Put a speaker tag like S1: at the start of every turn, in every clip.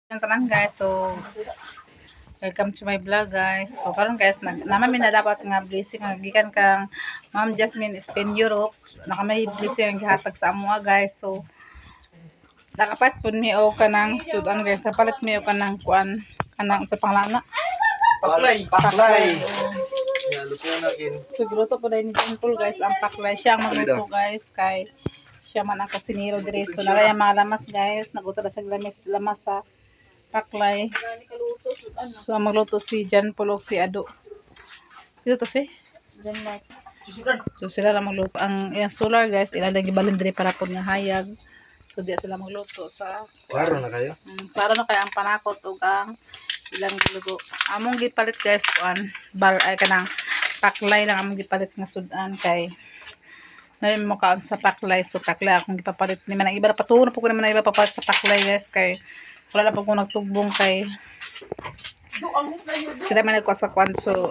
S1: Yung tanan guys, so welcome to my vlog guys. So karon guys, naman mi na dapat nga blessing nga gikan kang Ma'am Jasmine Spain Europe. Nakamay blessing ang gihatag sa amoa guys. So nakapat pud mi o kanang sudan guys. Napalit mi o kanang kuan kanang sa panglana. Paklay.
S2: Ya, luto na kin.
S1: So giluto po dahil ni Dimple guys ang paklay. Siya ang magluto guys kay siya man ang kusinero diri. So naraya mga lamas guys. Naguto na sa lamas sa paklay. So ang magluto si Jan Pulok si Ado. Dito to si Jan Mark. So sila lang magluto. Ang yung solar guys, ilalagay gibalin diri para pud nga hayag. So di sila magluto sa
S2: Klaro na kayo?
S1: klaro na kaya ang panakot ug ang ilang giluto. Among gipalit guys kuan bar ay kanang paklay lang among gipalit nga sudan kay na mo kaon sa paklay. So paklay akong gipapalit ni man ang iba patuno po ko naman ang iba papalit sa paklay guys kay wala na pa ko nagtugbong kay sila man nagkuha sa kwan. So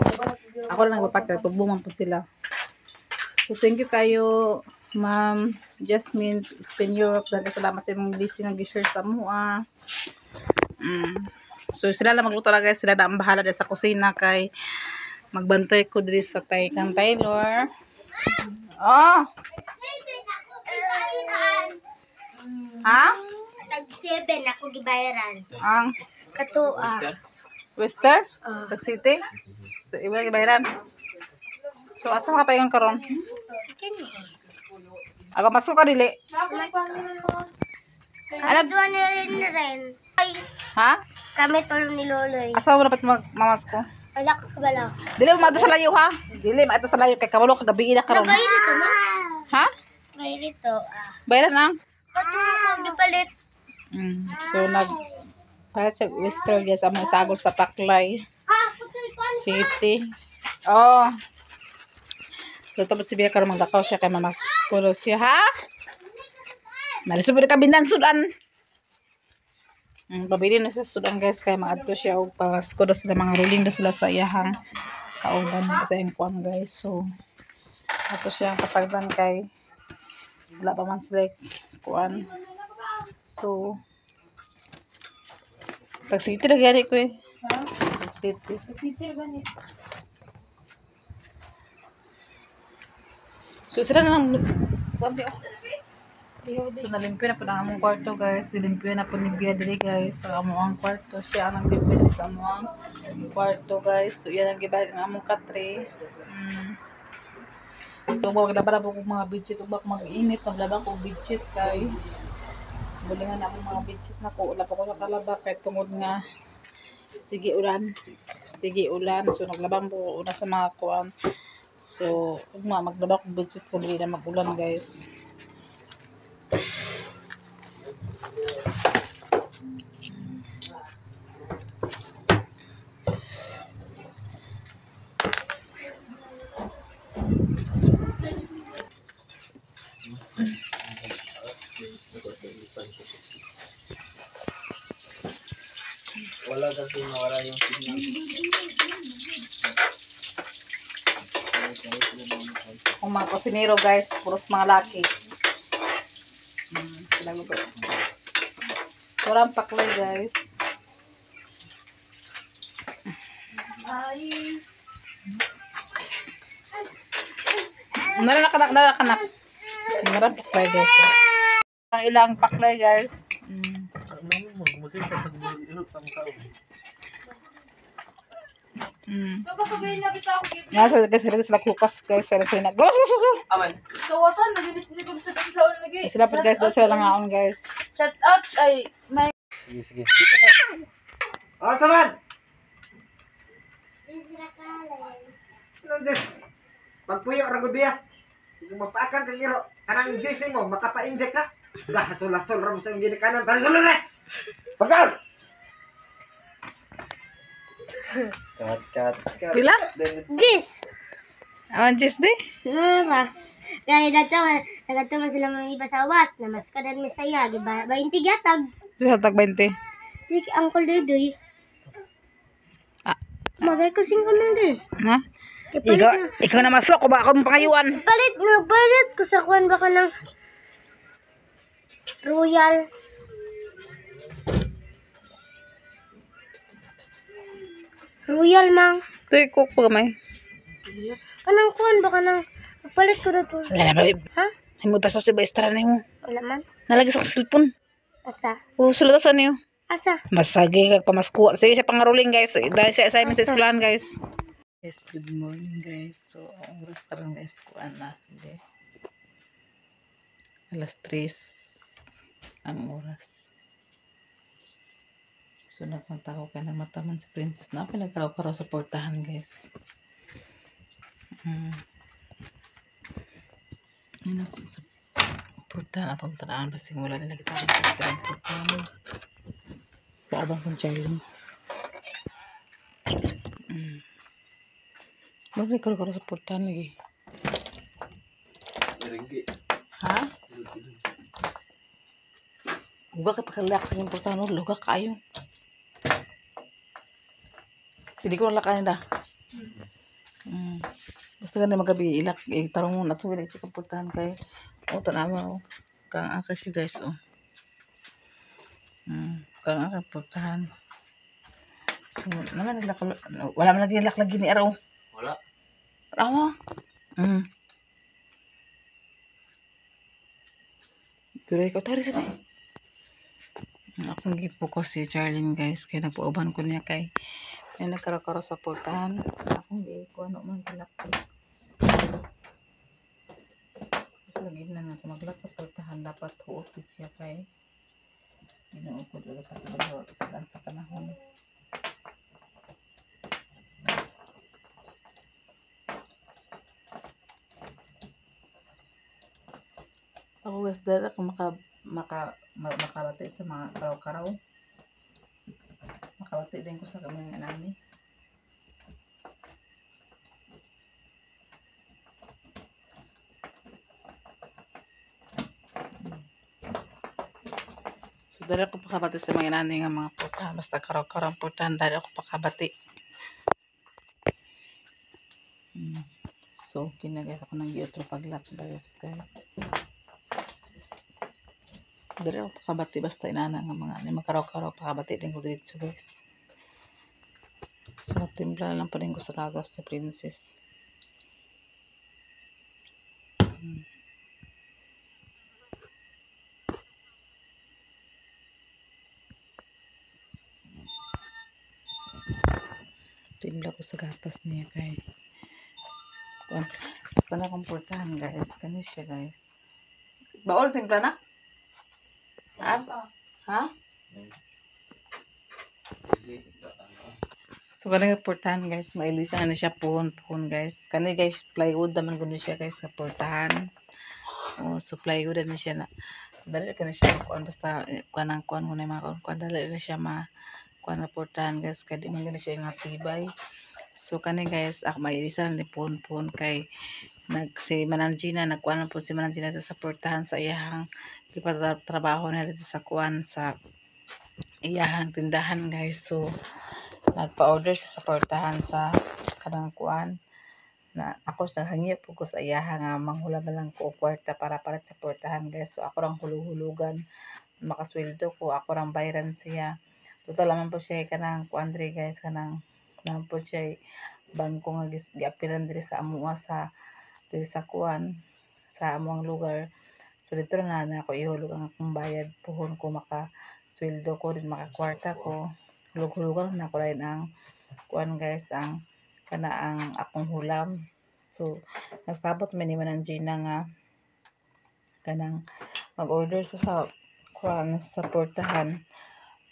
S1: ako lang nagpapalit tugbong man po sila. So thank you kayo Ma'am Jasmine Spain Europe. Dahil salamat sa imong blessing nga gi-share sa mua. So sila lang magluto na guys. Sila na ang bahala sa kusina kay magbantay ko diri sa kang Taylor. Oh. Ha?
S3: Tag 7 ako gibayaran.
S1: Ang
S3: Katua.
S1: Western? Tag City? So iba gibayaran. So asa ka paingon karon?
S3: Kini.
S1: Ako masuk ka dili.
S3: Ano doon ni rin. Ay,
S1: Ha?
S3: kami tolo ni Loloy.
S1: Asa mo dapat magmamas ko?
S3: Wala ka kabala.
S1: Dili mo maadto sa layo ha. Dili maadto sa layo kay kabalo ka gabi na karon.
S3: Nabay rito na.
S1: Ha?
S3: Nabay rito.
S1: Bayaran lang.
S3: Patuloy ko gipalit.
S1: So nag para sa Western guys among tagol sa Paklay
S3: Patuloy ko.
S1: City. Oh. So tapos si Bia karon magdakaw siya kay mamas kulo siya ha. Nalisod ka bindan sudan. Pabili na sa sudan guys kay maadto siya og pasko do sila mga ruling do sila sa iyahang kauban sa iyang kuan guys. So ato siya kasagdan kay wala pa man sila kuan. So Tag City na gani ko eh. Ha? Tag City. Tag City na gani. So sila na lang so nalimpyo na po ang among kwarto guys. Nilimpyo na po ni Bia diri guys. Sa among kwarto siya ang naglimpyo sa among kwarto guys. So yan ang gibalik ng among katre. So maglaba na po kong mga bedsheet ug bak mag-init maglaba ko bedsheet kay bulingan na akong mga bedsheet na ko. Wala pa ko nakalaba kay tungod nga sige ulan. So naglabang po una sa mga kuan. So maglaba ko bedsheet ko dili na mag-ulan guys.
S2: Wala kasi nawala yung signal.
S1: Kung mga kusinero guys, puros mga laki. Sila ko. Kurang paklay guys. Narakanak. Marang paklay guys. Ang ilang paklay guys. Nasa sila kukas guys. Sila
S2: Aman.
S4: Kawatan, nag-distribute sa ulan lagi.
S1: sila po guys. Sila lang haon guys.
S4: Shout out ay may
S2: Sige. Oh, saman. Pagpuyo ra gud biya. Kung mapakan kang iro, kanang Disney mo makapa-inject ka. Gasol-gasol ra mo sa gini kanan. Para sulod na. Pagkaon. Kat.
S1: Pila?
S3: Gis.
S1: Awan just di?
S3: Mura. Kaya dato man sila mga iba sa awas. Namas ka dahil masaya. 20 gatag.
S1: Sa tag 20.
S3: Si Uncle Dodoy.
S1: Ah.
S3: Magay ko 5 lang din.
S1: Ha? Ikaw na masok ko ba ako mapakayuan?
S3: Nagpalit ko sa kwan baka ng Royal. Royal mang.
S1: Tuy cook pa gamay.
S3: Kanang kuan ba kanang palit ko dito.
S1: Wala na babe.
S3: Ha?
S1: Ay mo paso si Baestra nimo.
S3: Wala man.
S1: Nalagi sa cellphone.
S3: Asa?
S1: Sulatasan niyo.
S3: Asa?
S1: Masagi kag pamaskuha. Sige siya pangaruling guys. Dahil siya assignment sa eskwelahan guys. Yes, good morning guys. So, ang oras parang guys kuan na. Hindi. Alas 3 ang oras. So, nagmataw ka ng mataman si Princess na. Pinagkaraw-karaw sa portahan guys. Yun ako sa portahan. Atong tanaan. Basta wala nila kita sa portahan. Paabang kong challenge. Bakit karo-karo sa portahan lagi? Ha? Huwag ka pakalak sa yung portahan. Luga kayo. Sidi ko nalakanin da. Basta ka na magabi ilak. Tarong mo na ito. Sa portahan kayo. O, tanawa o. Kang akas yun guys o. Kang akas portahan. So, naman naglak. Wala man naglak lagi ni Araw.
S2: Wala.
S1: Araw. Guray ko tari sa tayo. Akong gipo ko si Charlene guys. Kaya nagpauban ko niya kay may nagkaro-karo sa portahan. Akong gipo ano man galak ko. Kasi lagi na natin maglak sa portahan. Dapat huot siya kay inuukod ulit ako sa panahon. Ako guys, dahil ako makabati sa mga karaw-karaw. Makabati din ko sa kaming anani. So, dahil ako pakabati sa mga anani nga mga portahan. Basta karaw-karaw ang portahan, dahil ako pakabati. So, kinagay ako ng giotro paglak guys. Dali ako pakabati basta inana nga mga makaraw-karaw pakabati din ko dito guys. So timpla lang pa rin ko sa gatas ni Princess. Timpla ko sa gatas niya kay ito na kong portahan guys. Kani siya guys. Baol timpla na? Ha? So kanang portahan guys, mailisa na siya puhon guys. Kani guys plywood naman gud siya guys sa portahan. Oh, so plywood na siya na. Dali ka na siya kuan basta kuan hunay mga kuan dali na siya kuan na portahan guys kay di man gani siya nga tibay. So kani guys ako mailisa ni puhon kay si Mananjina nagkuan po si Mananjina sa portahan sa iyahang trabaho na dito sa kuan sa iyahang tindahan guys. So nagpa-order sa portahan sa kanang kuan na ako sa hangyo po ko sa iyaha nga manghula lang ko kwarta para sa portahan guys. So ako rang hulug-hulugan makasweldo ko, ako rang bayaran siya. Total naman po siya kanang kuan diri guys kanang naman po siya bangko nga giapilan diri sa amuha sa diri sa kuan sa amuang lugar. So dito na ako ihulog ang akong bayad puhon ko makasweldo ko din makakwarta ko. Hulog-hulugan na ko rin ang kuan guys ang akong hulam. So nagsabot man ni Mananjina nga kanang mag-order sa kuan sa portahan.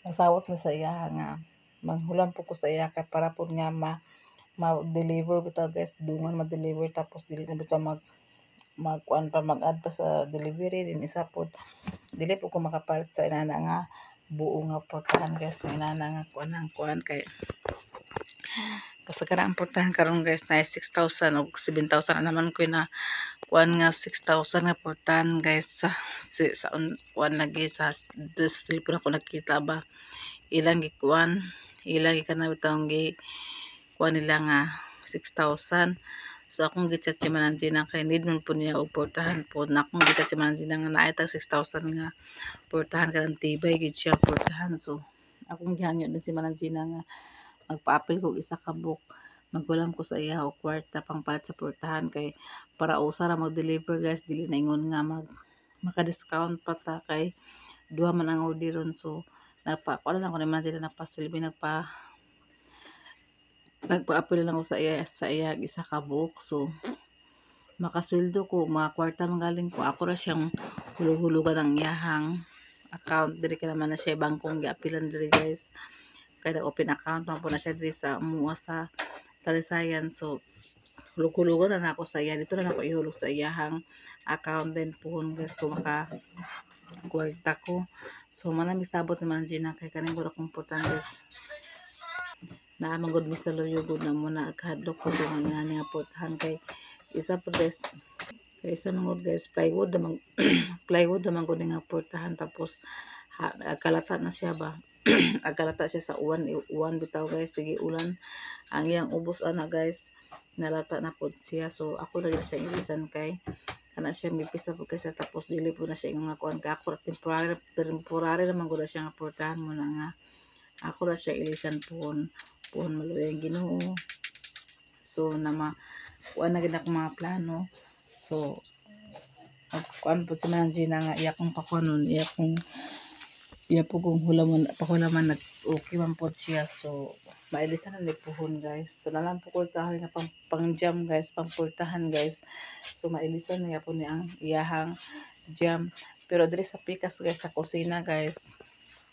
S1: Nasawot mo sa iya nga manghulam po ko sa iya kay para po nga ma-deliver bitaw guys, dungan ma-deliver tapos dili na bitaw mag-kuan pa mag-add pa sa delivery din isa pod dili po ko makapalit sa inana nga buo nga portahan guys, inana nga kuan kay kasagaran ang portahan karon guys na 6,000 o 7,000 naman ko na kuan nga 6,000 nga portahan guys sa kuan lagi sa cellphone ako nakita ba ilang gikuan ilang gikanang bitawng gi kuan nila nga 6,000. So akong gichat si Mananjina kay need man po niya og portahan po na akong gichat si Mananjina nga naay tag 6,000 nga portahan kanang tibay gid siya portahan. So akong gihanyo din si Mananjina nga magpa-apil ko isa ka book. Magulam ko sa iya og kwarta pangpalit sa portahan kay para usa ra mag-deliver guys, dili na ingon nga maka-discount pa ta kay duha man ang orderon. So kuan lang ko naman sila nagpasilbi nagpa-apil lang ko sa iya isa ka book. So makasweldo ko mga kwarta manggaling ko, ako ra siyang hulug-hulugan ang iyahang account. Diri ka naman na siya bangkong giapilan diri guys, kaya open account man po na siya diri sa mua sa Talisayan. So hulug-hulugan na ako sa iya, dito na ako ihulog sa iyahang account din puhon guys kung maka kwarta ko. So manami sabot naman Gina kay kaning gura kong guys na manggod mi sa loyo gud na muna aghadlok ko nga nga portahan kay isa po guys. Kaysa nungod guys, plywood naman plywood naman ko nga portahan, tapos agkalata na siya ba. Agkalata siya sa uwan bitaw guys, sige ulan ang iyang ubos ana guys, nalata na po siya. So ako na siya ilisan kay kana siya mipisa po kasi, tapos dili po na siya nga kuan ka ako temporary naman ko na siya nga portahan mo na nga ako na siya ilisan puhon maluyang Ginoo. So kuan na gid ako mga plano. So kuan po si Gina nga iya kong pakuanon, iya po kung pakulaman nag okay man po siya. So mailisan na ni puhon guys. So nalang po ko kahoy nga pang jam guys, pang portahan guys. So mailisan niya po ni ang iyahang jam. Pero diri sa pikas guys sa kusina guys,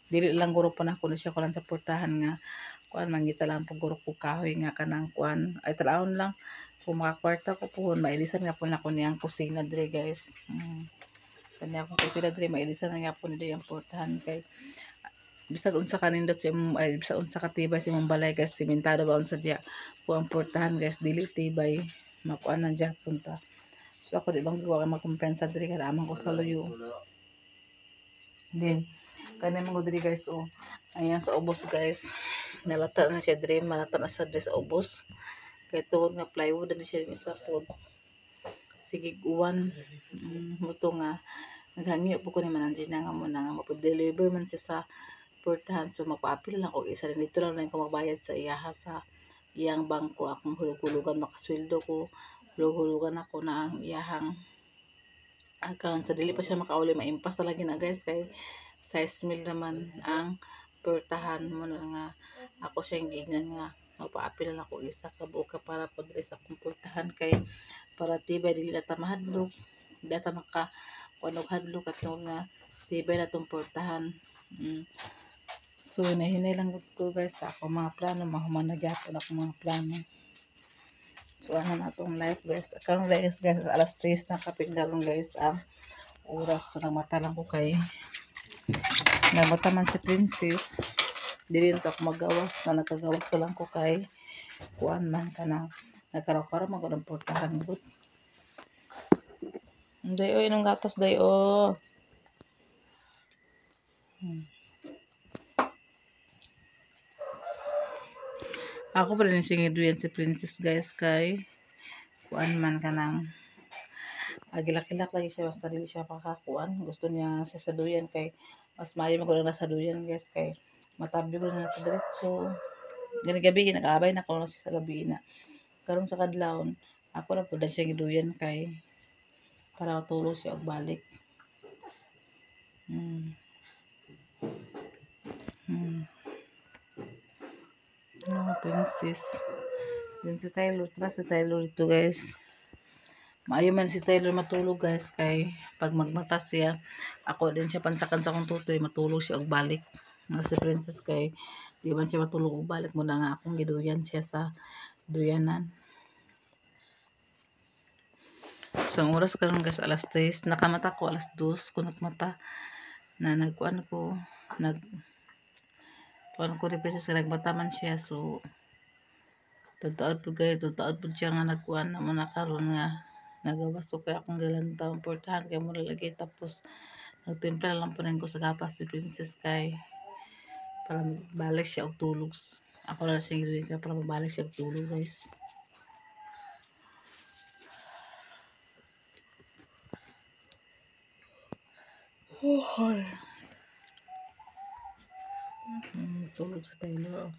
S1: dili lang guro pa na ko siya kuan sa portahan nga kuan mangita lang po guro ko kahoy nga kanang kuan ay talaon lang kung makakwarta ko puhon, mailisan nga po na ko niyang kusina diri guys. Kanya akong kusina diri mailisan na nga po ni diri ang portahan kay bisag unsa kanindot sa imong ay bisag unsa katibay sa imong balay guys, simentado ba unsa diya po ang portahan guys, dili tibay makuan na diya punta. So ako di bang gawa magkumpensa diri kada amang ko sa luyo. Then kanay mga diri guys, ayan sa ubos guys, nalata na siya diri, malata na sa diri sa ubos kay tuod nga plywood na siya isa pod. Sige uwan muto nga naghangyo po ko ni Gina nga mo na nga mapag-deliver man siya sa portahan. So magpa-apil lang ko isa rin dito lang ko magbayad sa iyaha sa iyang bangko, akong hulug-hulugan makasweldo ko, hulug-hulugan ako na ang iyahang account. Sa dili pa siya makauli, maimpas talaga na guys kay 6,000 naman ang portahan mo na nga ako siyang giingnan nga magpa-apil lang ako isa ka buka para po diri sa akong portahan kay para tibay dili na ta mahadlok, data maka kunog hadlok at nga tibay na tong portahan. So nahinay lang ko guys sa ako mga plano, mahuman na gyapon ako mga plano. So ano na itong life guys, karong guys alas 3 na kapit darong guys ang oras. So nagmata lang ko kay nagmata man si Princess, dili na ako magawas na nagkagawas ko lang ko kay kuan man ka na nagkaraw-karaw man ko ng portahan good. Day inong gatas day Ako pa rin siyang iduyan si Princess guys kay kuan man ka nang agilak-ilak lagi siya basta dili siya pakakuan. Gusto niya sa saduyan kay mas maayo man ko na saduyan guys kay matabyo ko na ito diretso. Gani gabi nag-aabay na ko na sa gabi na. Karong sa kadlawon ako na pud siya giduyan kay para matulog siya og balik. Princess. Then si Tyler, si Tyler ito guys. Maayo man si Tyler matulog guys kay pag magmata siya, ako din siya pansakan sa akong tutoy, matulog siya og balik. Nga si Princess kay di man siya matulog og balik mo na nga akong giduyan siya sa duyanan. So ang oras karon guys alas 3, nakamata ko alas 2 ko nagmata na nagkuan ko rin Princess nagmata man siya. So tutaod po siya nga nagkuan na mo na karon nga nagawas ko kay akong gilantaw portahan kay mo lagi, tapos nagtimpla lang po ko sa gapas ni Princess kay para balik siya og tulog. Ako na siya giduyan para mabalik siya og tulog guys. Tulog sa Taylor.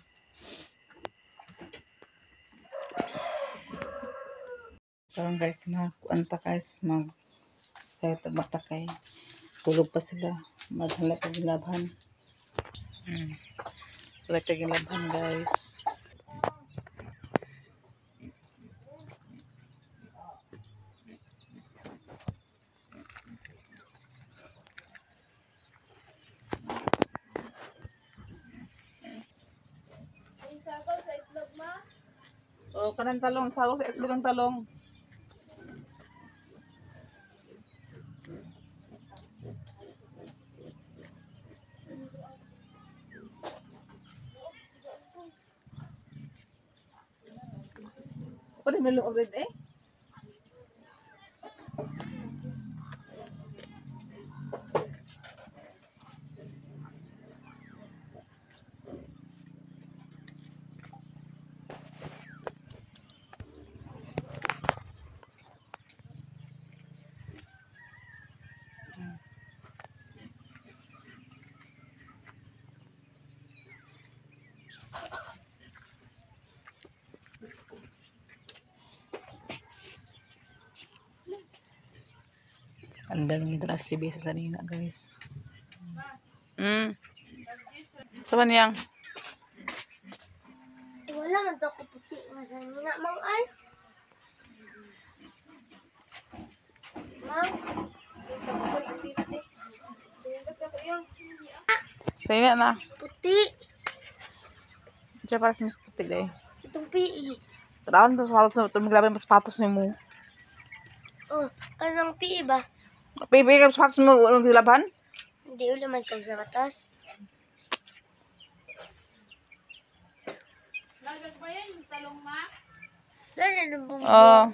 S1: Parang guys, anta guys, saya matakay. Tulog pa sila. Maghalap ang labhan. Halap ang labhan guys. Oh, kanang talong. Sago sa itlog ang talong. Pwede may loob rin eh. Ang daming interest si Besa sa nina guys. Saan yang?
S3: Wala man to ko puti. Masaya na mang ay. Mang.
S1: Sa ina na.
S3: Puti.
S1: Diyan para sa mas puti eh.
S3: Itong PE.
S1: Tarawan to sa halos na tumiglaban mas patos ni mo.
S3: Oh, kanang PE ba?
S1: Pipi ka sa patos mo unang gilaban?
S3: Hindi ulit man kang sa batas. Dali na bumbo.
S1: Oh.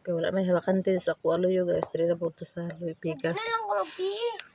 S1: Kaya wala may hawakan din sa ako aluyo guys. Tira na po ito sa aluyo pigas.
S3: Dali lang ko ng PE.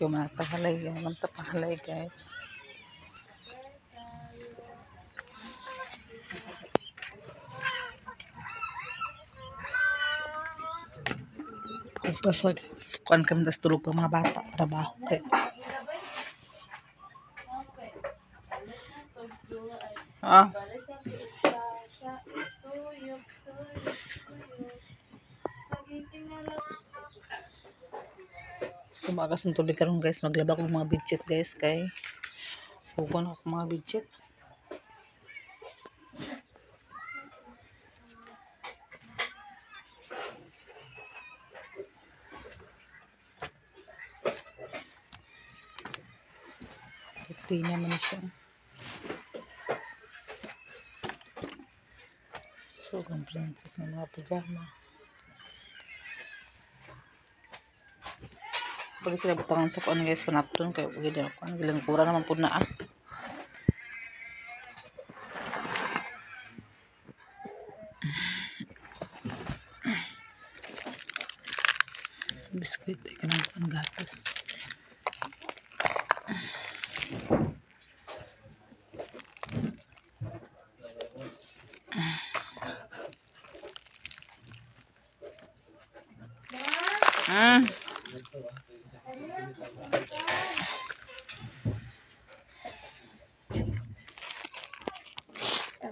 S1: Kaya managpahalay, managpahalay guys. Kung pasag, kuan kami tas tulog pa mga bata, trabaho kay. Ah. Sumagas ng tubig karon guys, maglaba ko mga bedsheet guys kay hugon ako mga bedsheet. Puti naman siya. So, complaints sa mga pajama. Pag sila butangan sa kuan guys, panapton kay pagid ako ang gilang kura naman pud na ah. Biskuit ay kanang kuan gatas.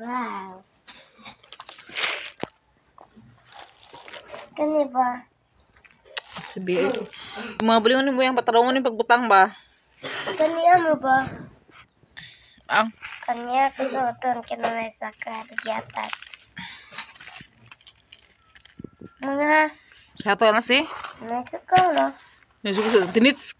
S3: Wow. Kani ba?
S1: Sabi ay mga bulingon mo yang patarungon ni pagbutang ba?
S3: Kaniya mo ba?
S1: Ang
S3: Kaniya kasuoton kinamay sa kagiatan. Mga
S1: sato na si
S3: nasa ka lo.
S1: nisuko sa tinits.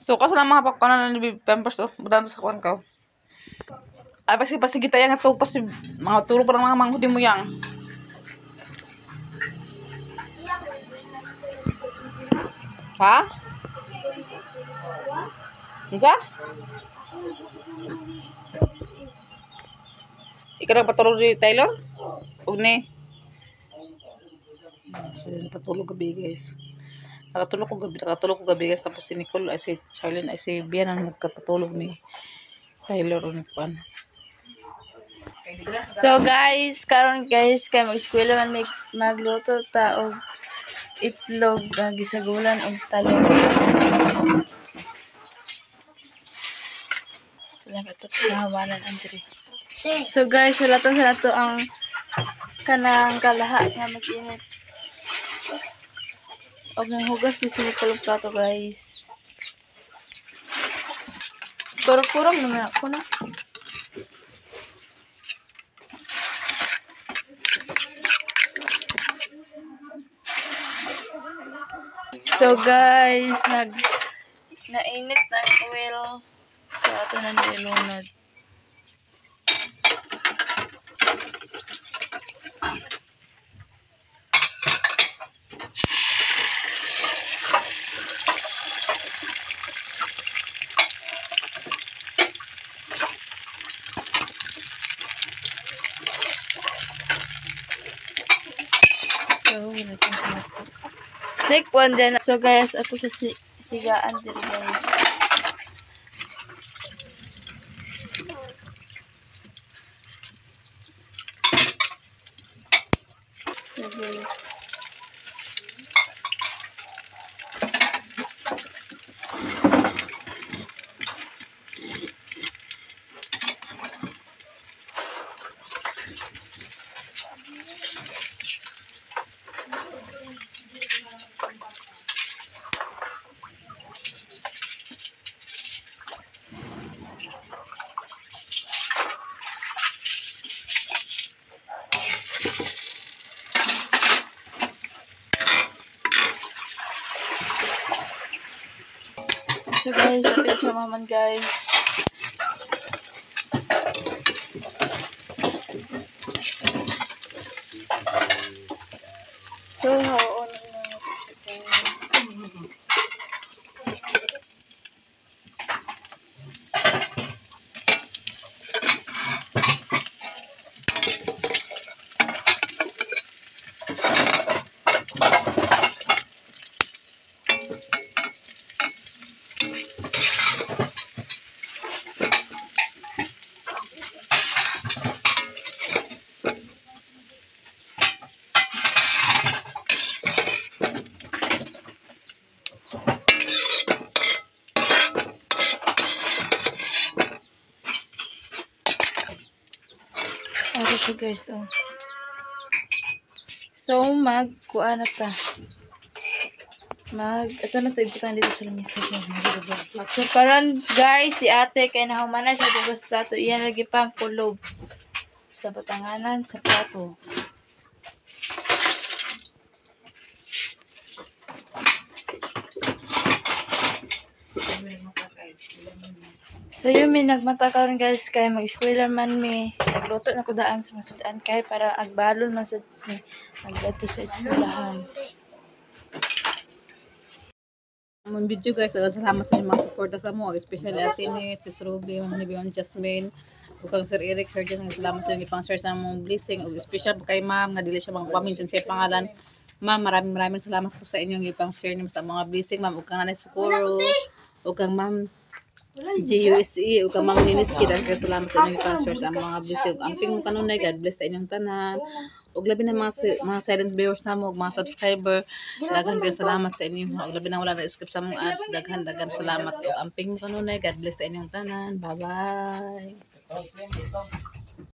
S1: So kasi lang mga pakkanan ni Pampers oh, butan sa kuan ka. Ay pasi kita yang atog pasi mga tulog pa ng mga manghudi mo yang. Ha? Unsa? Ikaw na patulog ni Taylor? Ug ni? Sila patulog gabi guys. Nakatulog ko gabi guys. Tapos si Nicole ay si Charlene ay si Bian ang nagkapatulog ni Taylor o pan.
S4: So guys, karon guys kay mag-eskwela man may magluto ta og itlog gisagulan og talong. Sila kato sa hawalan Andre. So guys, sulatan sa nato ang kanang kalaha nga mag-init. Og nang hugas ni sini kalong plato guys. Kurang naman ako na. So guys, nainit na ang oil. So ato na nilunod. So, like one din. So guys, ako sa sigaan diri guys. So guys. So guys, apil siya maman guys. So, haon na. Ito siya guys, oh. So, kuha na ta. Ito na to, ibutan dito sa lamisa. So, karon guys, si ate, kaya nahuman na siya dito sa plato. Iyan lagi pang kulob sa batanganan, sa plato. So, yun, may nagmata karon guys, kaya mag-eskwela man may nagluto na ko daan sa masudaan kaya para agbalon man sa nagdato sa eskwelahan.
S1: Ang video guys, salamat sa inyong mga suporta sa mo, especially Ate Nit, Sis Ruby, Ma'am Nibion, Jasmine, ug kang Sir Eric, Sir John, salamat sa inyong pang-share sa mong blessing, ug special po kay Ma'am, nga dili siya mga siya pangalan. Ma'am, maraming salamat po sa inyong ipang-share niyo sa mga blessing, Ma'am, ug kang Nanay Socorro, ug kang Ma'am GUSE, ug kang Ma'am Niniski, dahil salamat sa inyong ipang-share sa mga blessing. Ang ping mo kanunay, God bless sa inyong tanan. Ug labi na mga silent viewers na mo, mga subscriber, daghan din salamat sa inyo. Ug labi na wala na skip sa mong ads, daghan salamat. Ug amping mo kanunay, God bless sa inyong tanan. Bye-bye.